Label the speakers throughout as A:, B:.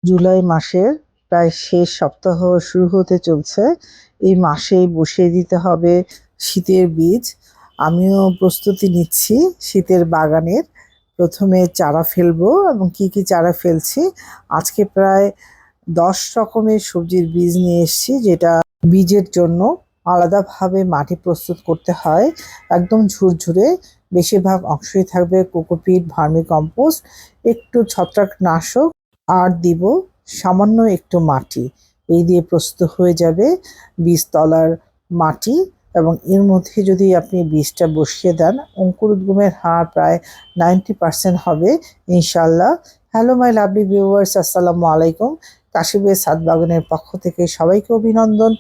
A: জুলাই মাসের প্রায় শেষ সপ্তাহ শুরু হতে চলছে। এই মাসেই বসিয়ে দিতে হবে শীতের বীজ। আমিও প্রস্তুতি নিচ্ছি শীতের বাগানের। প্রথমে চারা ফেলবো এবং কি কি চারা ফেলছি আজকে প্রায় 10 রকমের সবজির বীজ নিয়ে এসেছি, যেটা বীজের জন্য আলাদাভাবে মাটি প্রস্তুত করতে হয়। একদম ঝুরঝুরে, বেশিরভাগ অংশই থাকবে কোকোপিট, ভার্মি কম্পোস্ট, একটু ছত্রাকনাশক, আর দিব সামান্য একটু মাটি। এই দিয়ে প্রস্তুত হয়ে যাবে বীজতলার মাটি। এবং এর মধ্যে যদি আপনি বীজটা বসিয়ে দেন, অঙ্কুর উদ্গমের হার প্রায় 90% হবে ইনশাল্লাহ। হ্যালো মাই লাভলি ভিউয়ার্স, আসসালামু আলাইকুম। কাশিবের ছাদ বাগানের পক্ষ থেকে সবাইকে অভিনন্দন।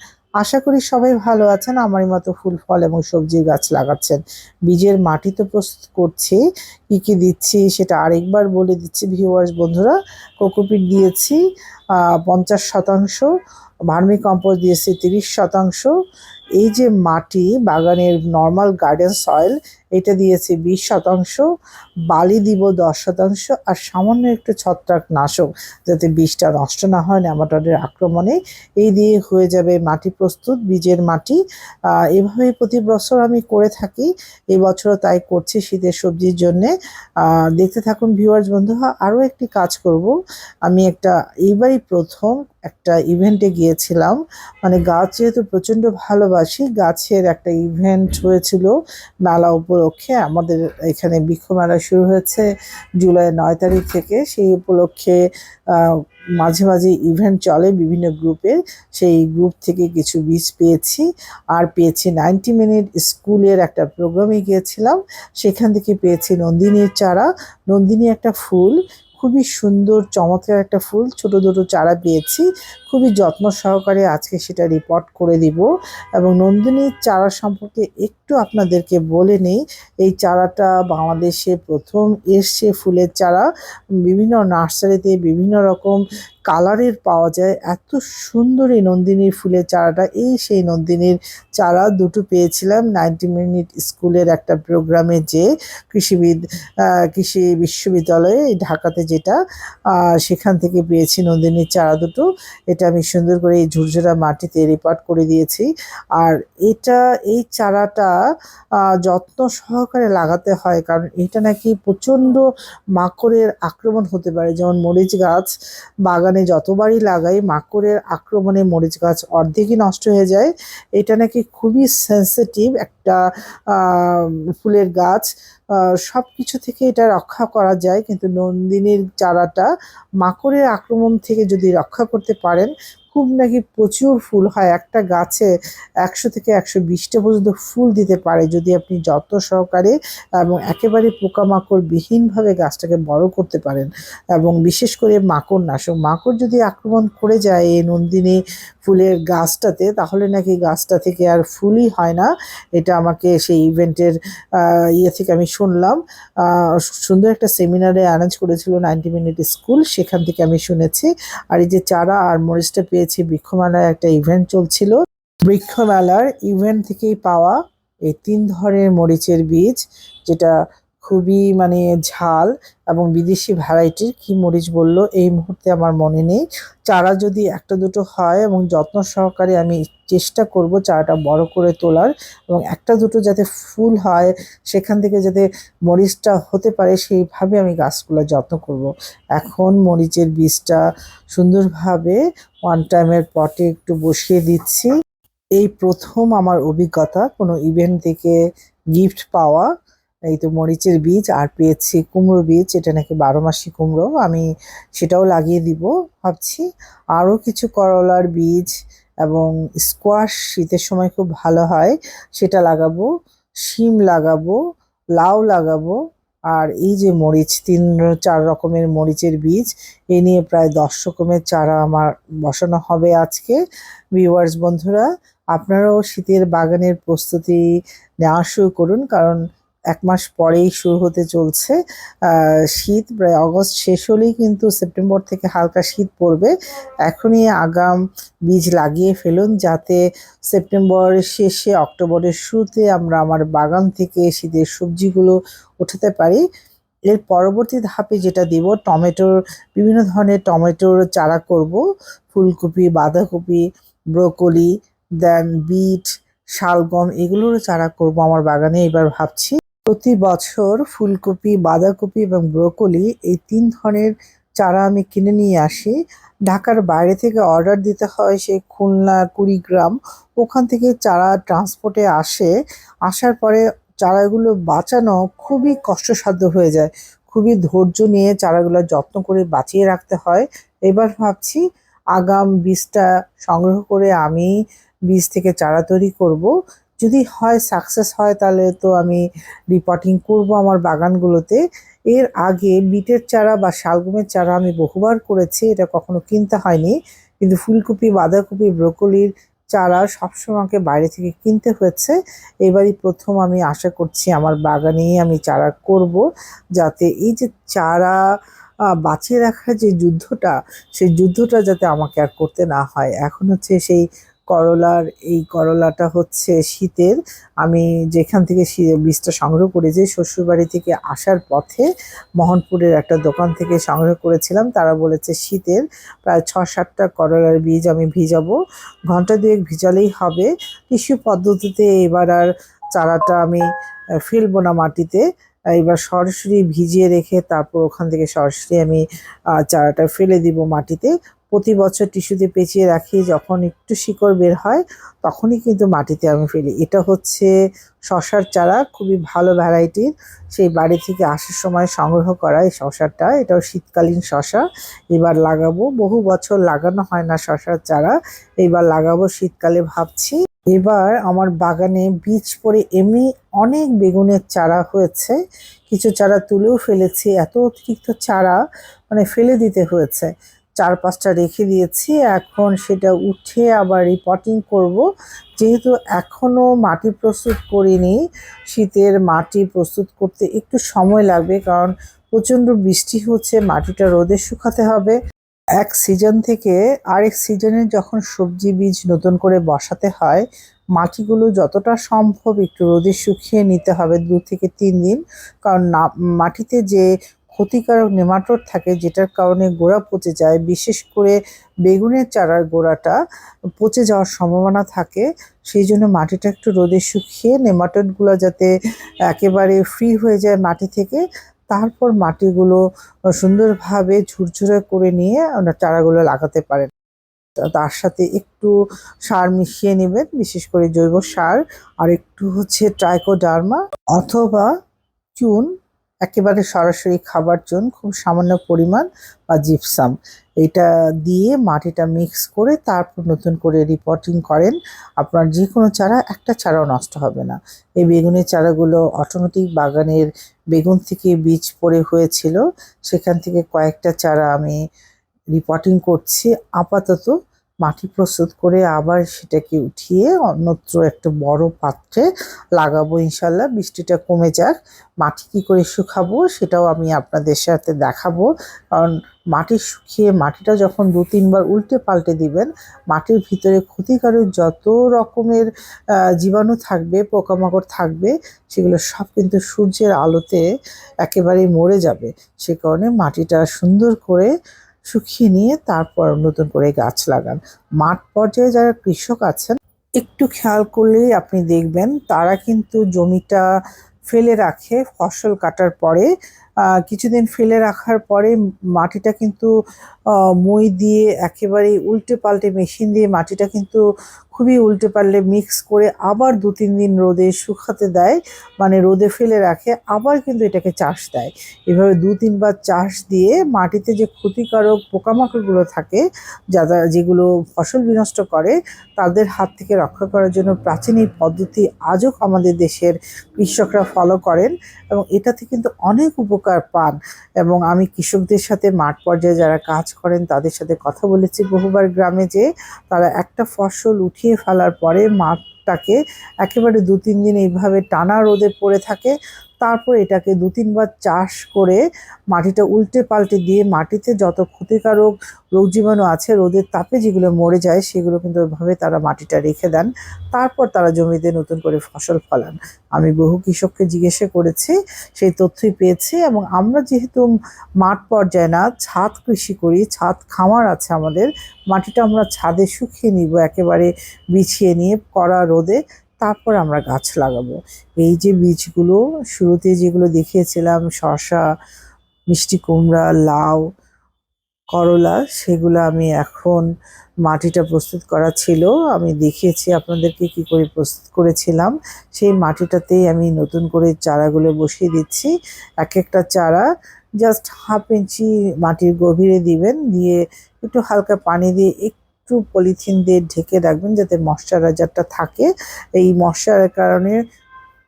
A: আশা করি সবাই ভালো আছেন, আমারই মতো ফুল ফল এবং সবজির গাছ লাগাচ্ছেন। বীজের মাটি তো প্রস্তুত করছি, কি কি দিচ্ছি সেটা আরেকবার বলে দিচ্ছি ভিউয়ার্স বন্ধুরা। কোকোপিট দিয়েছি 50%, ভার্মি কম্পোস্ট দিয়েছি 30%। এই যে মাটি বাগানের নর্মাল গার্ডেন সয়েল, এটা দিয়েছি 20%, বালি দিব 10%, আর সামান্য একটু ছত্রাকনাশক যাতে বীজটা নষ্ট না হয় নেমাটোডের আক্রমণে। এই দিয়ে হয়ে যাবে মাটি প্রস্তুত, বীজের মাটি। এভাবে প্রতি বছর আমি করে থাকি, এবছরও তাই করছি শীতের সবজির জন্যে। দেখতে থাকুন ভিউয়ার্স বন্ধুরা। আরও একটি কাজ করব, আমি এইবারই প্রথম একটা ইভেন্টে গিয়েছিলাম। মানে গাছ যেহেতু প্রচণ্ড ভালোবাসি, গাছের একটা ইভেন্ট হয়েছিল মেলা উপলক্ষে। আমাদের এখানে বৃক্ষ মেলা শুরু হয়েছে জুলাই 9 তারিখ থেকে। সেই উপলক্ষে মাঝে মাঝে ইভেন্ট চলে বিভিন্ন গ্রুপে, সেই গ্রুপ থেকে কিছু বীজ পেয়েছি। আর পেয়েছি 90 মিনিট স্কুলের একটা প্রোগ্রামে গিয়েছিলাম, সেখান থেকে পেয়েছি নন্দিনীর চারা। নন্দিনী একটা ফুল, খুবই সুন্দর চমৎকার একটা ফুল, ছোট ছোট চারা পেয়েছি। খুবই যত্ন সহকারে আজকে সেটা রিপোর্ট করে দিব। এবং নন্দিনীর চারা সম্পর্কে একটু আপনাদেরকে বলে নেই। এই চারাটা বাংলাদেশে প্রথম এসছে ফুলের চারা। বিভিন্ন নার্সারিতে বিভিন্ন রকম কালারের পাওয়া যায়। এত সুন্দর এই নন্দিনীর ফুলের চারাটা, এই সেই নন্দিনীর চারা দুটো পেয়েছিলাম 90 মিনিট স্কুলের একটা প্রোগ্রামে, যে কৃষি বিশ্ববিদ্যালয়ে ঢাকাতে, যেটা সেখান থেকে পেয়েছি নন্দিনীর চারা দুটো। এটা আমি সুন্দর করে এই ঝুরঝুরা মাটিতে রিপোর্ট করে দিয়েছি। আর এই চারাটা যত্ন সহকারে লাগাতে হয়, কারণ এটা নাকি প্রচণ্ড মাকড়ের আক্রমণ হতে পারে। যেমন মরিচ গাছ বাগানে যতবারই লাগাই, মাকড়ের আক্রমণে মরিচ গাছ অর্ধেকই নষ্ট হয়ে যায়। এটা নাকি খুবই সেন্সিটিভ একটা ফুলের গাছ। সব কিছু থেকে এটা রক্ষা করা যায়, কিন্তু নন্দিনীর চারাটা মাকড়ের আক্রমণ থেকে যদি রক্ষা করতে পারেন, খুব নাকি প্রচুর ফুল হয়। একটা গাছে 100 থেকে 120টা পর্যন্ত ফুল দিতে পারে, যদি আপনি যত্ন সহকারে এবং একেবারে পোকামাকড় বিহীনভাবে গাছটাকে বড় করতে পারেন। এবং বিশেষ করে মাকড় যদি আক্রমণ করে যায় এই নন্দিনী ফুলের গাছটাতে, তাহলে নাকি গাছটা থেকে আর ফুলই হয় না। এটা আমাকে সেই ইভেন্টের থেকে আমি শুনলাম। সুন্দর একটা সেমিনারে অ্যারেঞ্জ করেছিল 90 মিনিট স্কুল, সেখান থেকে আমি শুনেছি। আর এই যে চারা আর মরিচটা পেয়েছি বৃক্ষমেলার একটা ইভেন্ট চলছিল, বৃক্ষমেলার ইভেন্ট থেকেই পাওয়া এই 3 ধরনের মরিচের বীজ, যেটা খুবই মানে ঝাল এবং বিদেশি ভ্যারাইটির। কি মরিচ বললো এই মুহূর্তে আমার মনে নেই। চারা যদি একটা দুটো হয় এবং যত্ন সহকারে আমি চেষ্টা করব চারাটা বড় করে তোলার, এবং একটা দুটো যাতে ফুল হয়, সেখান থেকে যাতে মরিচটা হতে পারে, সেইভাবে আমি গাছগুলো যত্ন করব। এখন মরিচের বীজটা সুন্দরভাবে 1 টাইমের পটে একটু বসিয়ে দিচ্ছি। এই প্রথম আমার অভিজ্ঞতা কোনো ইভেন্ট থেকে গিফট পাওয়া। এই তো মরিচের বীজ, আর পেয়েছি কুমড়ো বীজ, এটা নাকি 12 মাসি কুমড়ো, আমি সেটাও লাগিয়ে দিব ভাবছি। আরও কিছু করলার বীজ এবং স্কোয়াশ শীতের সময় খুব ভালো হয়, সেটা লাগাবো। শিম লাগাবো, লাউ লাগাবো। আর এই যে মরিচ, 3-4 রকমের মরিচের বীজ, এ নিয়ে প্রায় 10 রকমের চারা আমার বসানো হবে আজকে। ভিউয়ার্স বন্ধুরা, আপনারাও শীতের বাগানের প্রস্তুতি নেওয়া শুরু করুন, কারণ 1 মাস পরেই শুরু হতে চলছে শীত। প্রায় অগস্ট শেষ হলেই কিন্তু সেপ্টেম্বর থেকে হালকা শীত পড়বে। এখনই আগাম বীজ লাগিয়ে ফেলুন, যাতে সেপ্টেম্বরের শেষে অক্টোবরের শুরুতে আমরা আমার বাগান থেকে শীতের সবজিগুলো উঠাতে পারি। এর পরবর্তী ধাপে যেটা দিব, টমেটোর বিভিন্ন ধরনের টমেটোর চারা করব, ফুলকপি, বাঁধাকপি, ব্রোকলি, দেন বিট, শালগম এগুলোরও চারা করব আমার বাগানে এবার ভাবছি। প্রতি বছর ফুলকপি, বাঁধাকপি এবং ব্রোকলি এই ৩ ধরনের চারা আমি কিনে নিয়ে আসি। ঢাকার বাইরে থেকে অর্ডার দিতে হয়, সেই খুলনা, কুড়িগ্রাম, ওখান থেকে চারা ট্রান্সপোর্টে আসে। আসার পরে চারাগুলো বাঁচানো খুবই কষ্টসাধ্য হয়ে যায়। খুবই ধৈর্য নিয়ে চারাগুলো যত্ন করে বাঁচিয়ে রাখতে হয়। এবার ভাবছি আগাম বীজটা সংগ্রহ করে আমি বীজ থেকে চারা তৈরি করব। যদি হয় সাকসেস হয় তাহলে তো আমি রিপোর্টিং করব আমার বাগানগুলোতে। এর আগে বিটের চারা বা শালগমের চারা আমি বহুবার করেছি, এটা কখনো কিনতে হয়নি। কিন্তু ফুলকপি, বাঁধাকপি, ব্রোকলির চারা সবসময় আমাকে বাইরে থেকে কিনতে হয়েছে। এবারই প্রথম আমি আশা করছি আমার বাগানেই আমি চারা করব, যাতে এই যে চারা বাঁচিয়ে রাখার যে যুদ্ধটা, সেই যুদ্ধটা যাতে আমাকে আর করতে না হয়। এখন হচ্ছে সেই করলার, এই করলাটা হচ্ছে শীতের। আমি যেখান থেকে বীজটা সংগ্রহ করেছি শ্বশুরবাড়ি থেকে আসার পথে মোহনপুরের একটা দোকান থেকে সংগ্রহ করেছিলাম। তারা বলেছে শীতের, প্রায় ৬-৭টা করলার বীজ আমি ভিজাবো, ঘন্টা দুয়েক ভিজালেই হবে। টিস্যু পদ্ধতিতে এবার আর চারাটা আমি ফেলবো না মাটিতে। এবার সরাসরি ভিজিয়ে রেখে তারপর ওখান থেকে সরাসরি আমি চারাটা ফেলে দিব মাটিতে। প্রতি বছর টিস্যুতে পেঁচিয়ে রাখি, যখন একটু শিকড় বের হয় তখনই কিন্তু মাটিতে আমি ফেলি। এটা হচ্ছে শসার চারা, খুবই ভালো ভ্যারাইটির। সেই বাড়ি থেকে আসার সময় সংগ্রহ করা এই শসাটা, এটাও শীতকালীন শসা। এবার লাগাবো, বহু বছর লাগানো হয় না শসার চারা, এইবার লাগাবো শীতকালে ভাবছি। এবার আমার বাগানে বীজ পড়ে এমনি অনেক বেগুনের চারা হয়েছে, কিছু চারা তুলেও ফেলেছি। এত অতিরিক্ত চারা মানে ফেলে দিতে হয়েছে, ৪-৫টা রেখে দিয়েছি। এখন সেটা উঠে আবার রিপোর্টিং করব। যেহেতু এখনো মাটি প্রস্তুত করিনি, শীতের মাটি প্রস্তুত করতে একটু সময় লাগবে, কারণ প্রচণ্ড বৃষ্টি হচ্ছে, মাটিটা রোদে শুকাতে হবে। এক সিজন থেকে আরেক সিজনে যখন সবজি বীজ নতুন করে বসাতে হয়, মাটিগুলো যতটা সম্ভব একটু রোদে শুকিয়ে নিতে হবে ২ থেকে ৩ দিন। কারণ না, মাটিতে যে ক্ষতিকারক নেমাটোড থাকে যেটার কারণে গোড়া পচে যায়, বিশেষ করে বেগুনের চারার গোড়াটা পচে যাওয়ার সম্ভাবনা থাকে। সেই জন্য মাটিটা একটু রোদে শুকিয়ে নেমাটোডগুলো যাতে একেবারে ফ্রি হয়ে যায় মাটি থেকে, তারপর মাটিগুলো সুন্দরভাবে ঝুরঝুরে করে নিয়ে আপনার চারাগুলো লাগাতে পারেন। তার সাথে একটু সার মিশিয়ে নেবেন, বিশেষ করে জৈব সার, আর একটু হচ্ছে ট্রাইকোডার্মা অথবা চুন, একেবারে সরাসরি খাবার চুন খুব সামান্য পরিমাণ, বা জিপসাম। এটা দিয়ে মাটিটা মিক্স করে তারপর নতুন করে রিপোর্টিং করেন, আপনার যে কোনো চারা, একটা চারাও নষ্ট হবে না। এই বেগুনের চারাগুলো অটোমেটিক বাগানের বেগুন থেকে বীজ পড়ে হয়েছিল, সেখান থেকে কয়েকটা চারা আমি রিপোর্টিং করছি। আপাতত মাটি প্রস্তুত করে আবার সেটাকে উঠিয়ে অন্যত্র একটা বড় পাত্রে লাগাবো ইনশাল্লাহ। বৃষ্টিটা কমে যাক, মাটি কী করে শুকাবো সেটাও আমি আপনাদের সাথে দেখাবো। কারণ মাটি শুকিয়ে মাটিটা যখন ২-৩ বার উল্টে পাল্টে দিবেন, মাটির ভিতরে ক্ষতিকারক যত রকমের জীবাণু থাকবে, পোকামাকড় থাকবে, সেগুলো সব কিন্তু সূর্যের আলোতে একেবারেই মরে যাবে। সে কারণে মাটিটা সুন্দর করে শুকিয়ে নিয়ে তারপর নতুন করে গাছ লাগান। মাঠ পর্যায়ে যারা কৃষক আছেন, একটু খেয়াল করলেই আপনি দেখবেন তারা কিন্তু জমিটা ফেলে রাখে ফসল কাটার পরে। কিছুদিন ফেলে রাখার পরে মাটিটা কিন্তু মই দিয়ে একেবারেই উল্টে পাল্টে মেশিন দিয়ে মাটিটা কিন্তু খুবই উল্টে পাল্টে মিক্স করে আবার ২-৩ দিন রোদে শুকাতে দেয়, মানে রোদে ফেলে রাখে, আবার কিন্তু এটাকে চাষ দেয়। এভাবে ২-৩ বার চাষ দিয়ে মাটিতে যে ক্ষতিকারক পোকামাকড়গুলো থাকে, যারা যেগুলো ফসল বিনষ্ট করে, তাদের হাত থেকে রক্ষা করার জন্য প্রাচীন এই পদ্ধতি আজও আমাদের দেশের কৃষকরা ফলো করেন, এবং এটাতে কিন্তু অনেক উপকার পান। এবং আমি কৃষকদের সাথে মাঠ পর্যায়ে যারা কাজ করেন তাদের সাথে কথা বলেছি বহুবার গ্রামে, যে তারা একটা ফসল উঠিয়ে ফেলার পরে মাঠটাকে একেবারে ২-৩ দিন এইভাবে টানা রোদে পড়ে থাকে, তারপর এটাকে 2-3 বার চাষ করে মাটিটা উল্টে পাল্টে দিয়ে মাটিতে যত ক্ষতিকারক রোগ জীবাণু আছে রোদের তাপে যেগুলো মরে যায় সেগুলো কিন্তু ওইভাবে তারা মাটিটা রেখে দেন। তারপর তারা জমিতে নতুন করে ফসল ফলান। আমি বহু কৃষককে জিজ্ঞাসা করেছি, সেই তথ্যই পেয়েছি। এবং আমরা যেহেতু মাঠ পর্যায়ে না, ছাদ কৃষি করি, ছাদ খামার আছে আমাদের, মাটিটা আমরা ছাদে শুকিয়ে নিব একেবারে বিছিয়ে নিয়ে কড়া রোদে, তারপর আমরা গাছ লাগাবো। এই যে বীজগুলো শুরুতে যেগুলো দেখিয়েছিলাম, শসা, মিষ্টি কুমড়া, লাউ, করলা, সেগুলো আমি এখন মাটিটা প্রস্তুত করা ছিল, আমি দেখিয়েছি আপনাদেরকে কি করে প্রস্তুত করেছিলাম। সেই মাটিটাতেই আমি নতুন করে চারাগুলো বসিয়ে দিচ্ছি। এক একটা চারা জাস্ট 1/2 ইঞ্চি মাটির গভীরে দিবেন, দিয়ে একটু হালকা পানি দিয়ে একটু পলিথিন দিয়ে ঢেকে রাখবেন যাতে ময়শ্চারাইজারটা থাকে। এই ময়শ্চারের কারণে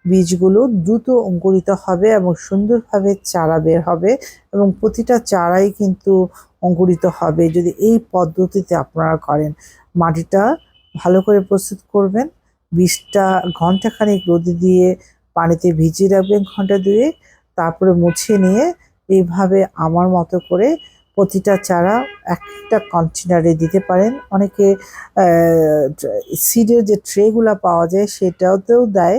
A: বীজগুলো দ্রুত অঙ্কুরিত হবে এবং সুন্দরভাবে চারা বের হবে এবং প্রতিটা চারাই কিন্তু অঙ্কুরিত হবে যদি এই পদ্ধতিতে আপনারা করেন। মাটিটা ভালো করে প্রস্তুত করবেন, বীজটা ঘন্টাখানেক রোদে দিয়ে পানিতে ভিজিয়ে রাখবেন ঘন্টা 2, তারপরে মুছে নিয়ে এইভাবে আমার মতো করে প্রতিটা চারা একটা কন্টেনারে দিতে পারেন। অনেকে সিডের যে ট্রেগুলা পাওয়া যায় সেটাতেও দেয়।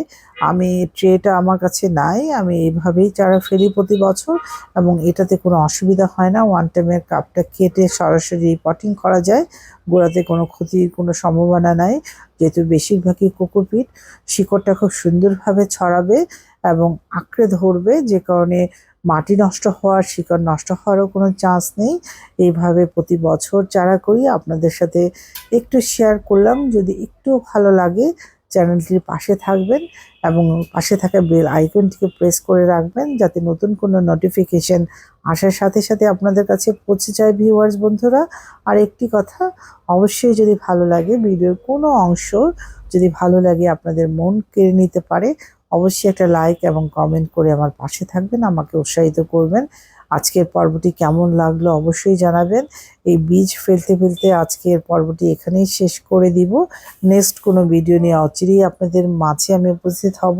A: আমি ট্রেটা আমার কাছে নাই, আমি এইভাবেই চারা ফেলি প্রতি বছর এবং এটাতে কোনো অসুবিধা হয় না। ওয়ান টাইমের কাপটা কেটে সরাসরি পটিং করা যায়, গোড়াতে কোনো ক্ষতির কোনো সম্ভাবনা নাই। যেহেতু বেশিরভাগই কোকোপিট, শিকড়টা খুব সুন্দরভাবে ছড়াবে এবং আঁকড়ে ধরবে, যে কারণে মাটি নষ্ট হওয়ার, শিকড় নষ্ট হওয়ারও কোনো চান্স নেই। এইভাবে প্রতি বছর চারা করি, আপনাদের সাথে একটু শেয়ার করলাম। যদি একটু ভালো লাগে চ্যানেলটির পাশে থাকবেন এবং পাশে থাকা বেল আইকনটিকে প্রেস করে রাখবেন যাতে নতুন কোনো নোটিফিকেশন আসার সাথে সাথে আপনাদের কাছে পৌঁছে যায় ভিউয়ার্স বন্ধুরা। আর একটি কথা, অবশ্যই যদি ভালো লাগে, ভিডিওর কোনো অংশ যদি ভালো লাগে, আপনাদের মন কেড়ে নিতে পারে, অবশ্যই একটা লাইক এবং কমেন্ট করে আমার পাশে থাকবেন, আমাকে উৎসাহিত করবেন। আজকের পর্বটি কেমন লাগলো অবশ্যই জানাবেন। এই বীজ ফেলতে ফেলতে আজকের পর্বটি এখানেই শেষ করে দিব। নেক্সট কোনো ভিডিও নিয়ে অচিরেই আপনাদের মাঝে আমি উপস্থিত হব।